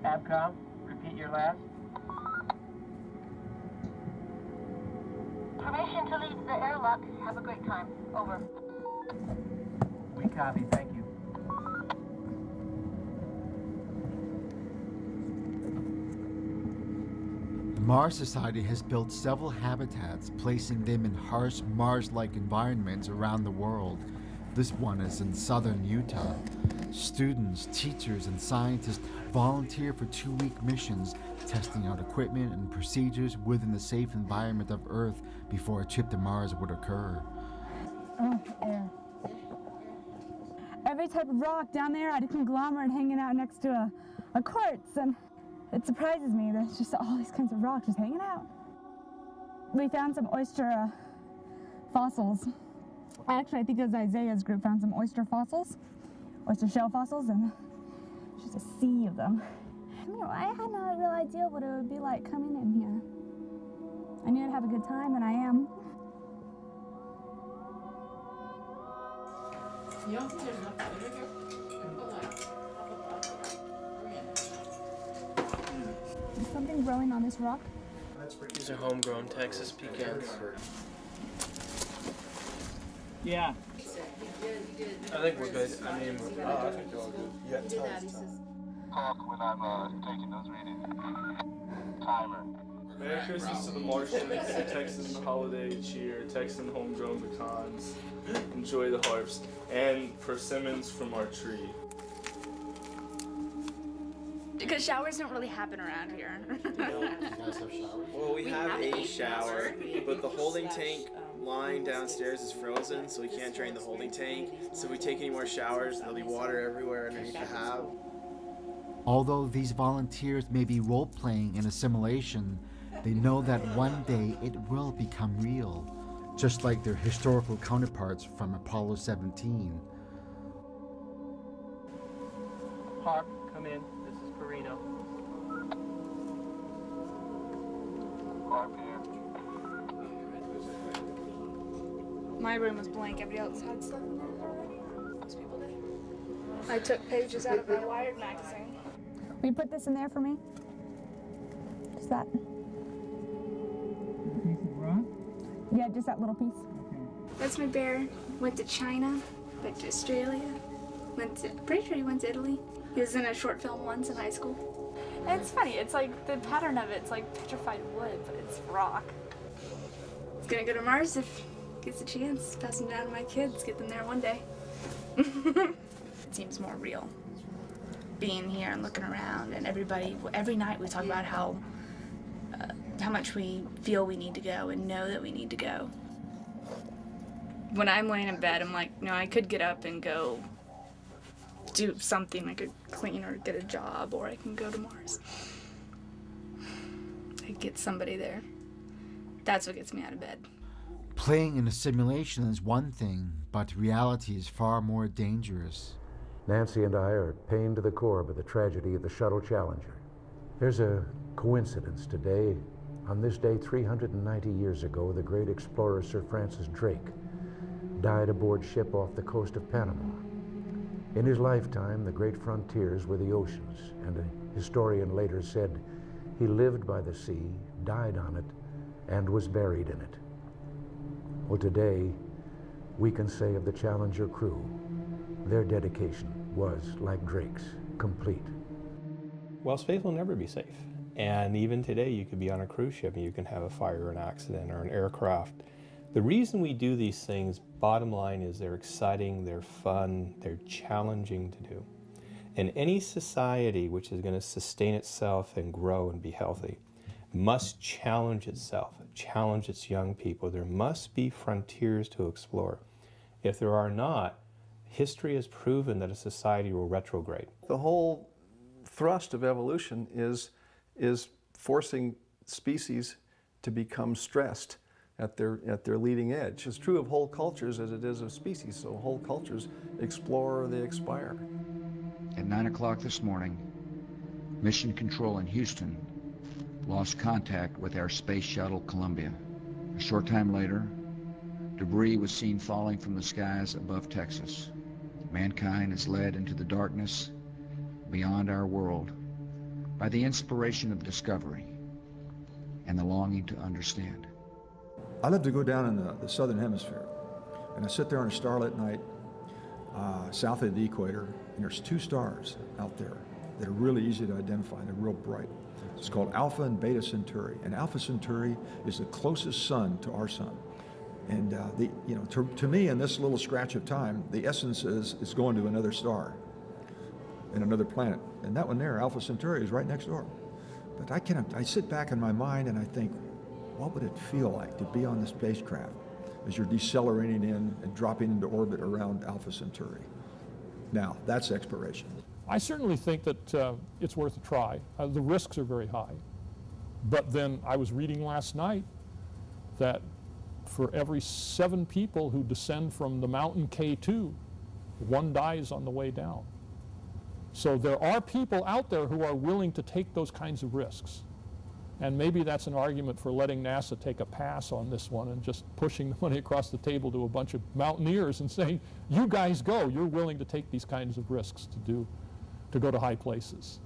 Capcom, repeat your last. Permission to leave the airlock. Have a great time. Over. We copy, thank you. The Mars Society has built several habitats, placing them in harsh Mars-like environments around the world. This one is in southern Utah. Students, teachers, and scientists volunteer for 2-week missions, testing out equipment and procedures within the safe environment of Earth before a trip to Mars would occur. Oh, air. Every type of rock down there had a conglomerate hanging out next to a quartz, and it surprises me. There's just all these kinds of rocks just hanging out. We found some oyster fossils. Actually, I think it was Isaiah's group found some oyster shell fossils, and there's just a sea of them. I had no real idea what it would be like coming in here. I knew I'd have a good time, and I am. You don't think there's enough vinegar here? Is something growing on this rock? These are homegrown Texas pecans. Yeah. I think we're good. I mean, I think they're all good. Yeah, Talk when I'm taking those readings. Timer. Merry Christmas to the Martians, Texan holiday cheer, Texan homegrown pecans. Enjoy the harvest. And persimmons from our tree. Because showers don't really happen around here. You guys have showers? well, we have a shower, but the holding tank line downstairs is frozen, so we can't drain the holding tank. So if we take any more showers, there'll be water everywhere underneath the hab. Although these volunteers may be role-playing in a simulation, they know that one day it will become real, just like their historical counterparts from Apollo 17. Hawk, come in. This is Perino. Hawk here. My room was blank. Everybody else had stuff in there already. Most people did. I took pages out of my Wired magazine. Will you put this in there for me? Just that. Piece of rock? Yeah, just that little piece. That's my bear. Went to China, went to Australia, pretty sure he went to Italy. He was in a short film once in high school. And it's funny, it's like the pattern of it's like petrified wood, but it's rock. He's gonna go to Mars if he gets a chance. Pass them down to my kids, get them there one day. It seems more real. Being here and looking around, and every night we talk about how much we feel we need to go and know that we need to go. When I'm laying in bed, I'm like, I could get up and go do something. I could clean or get a job, or I can go to Mars. I could get somebody there. That's what gets me out of bed. Playing in a simulation is one thing, but reality is far more dangerous. Nancy and I are pained to the core by the tragedy of the Shuttle Challenger. There's a coincidence today. On this day, 390 years ago, the great explorer Sir Francis Drake died aboard ship off the coast of Panama. In his lifetime, the great frontiers were the oceans, and a historian later said he lived by the sea, died on it, and was buried in it. Well, today, we can say of the Challenger crew, their dedication was, like Drake's, complete. Well, space will never be safe. And even today, you could be on a cruise ship and you can have a fire or an accident or an aircraft. The reason we do these things, bottom line, is they're exciting, they're fun, they're challenging to do. And any society which is going to sustain itself and grow and be healthy must challenge itself, challenge its young people. There must be frontiers to explore. If there are not, history has proven that a society will retrograde. The whole thrust of evolution is forcing species to become stressed at their leading edge. It's true of whole cultures as it is of species, so whole cultures explore or they expire. At 9 o'clock this morning, Mission Control in Houston lost contact with our space shuttle Columbia. A short time later, debris was seen falling from the skies above Texas. Mankind is led into the darkness beyond our world by the inspiration of discovery and the longing to understand. I love to go down in the southern hemisphere, and I sit there on a starlit night south of the equator, and there's two stars out there that are really easy to identify. They're real bright. It's called Alpha and Beta Centauri, and Alpha Centauri is the closest sun to our sun. And to me, in this little scratch of time, the essence is going to another star and another planet. And that one there, Alpha Centauri, is right next door. But I sit back in my mind and I think, what would it feel like to be on the spacecraft as you're decelerating in and dropping into orbit around Alpha Centauri? Now, that's exploration. I certainly think that it's worth a try. The risks are very high. But then I was reading last night that for every 7 people who descend from the mountain K2, 1 dies on the way down. So there are people out there who are willing to take those kinds of risks. And maybe that's an argument for letting NASA take a pass on this one and just pushing the money across the table to a bunch of mountaineers and saying, you guys go, you're willing to take these kinds of risks to go to high places.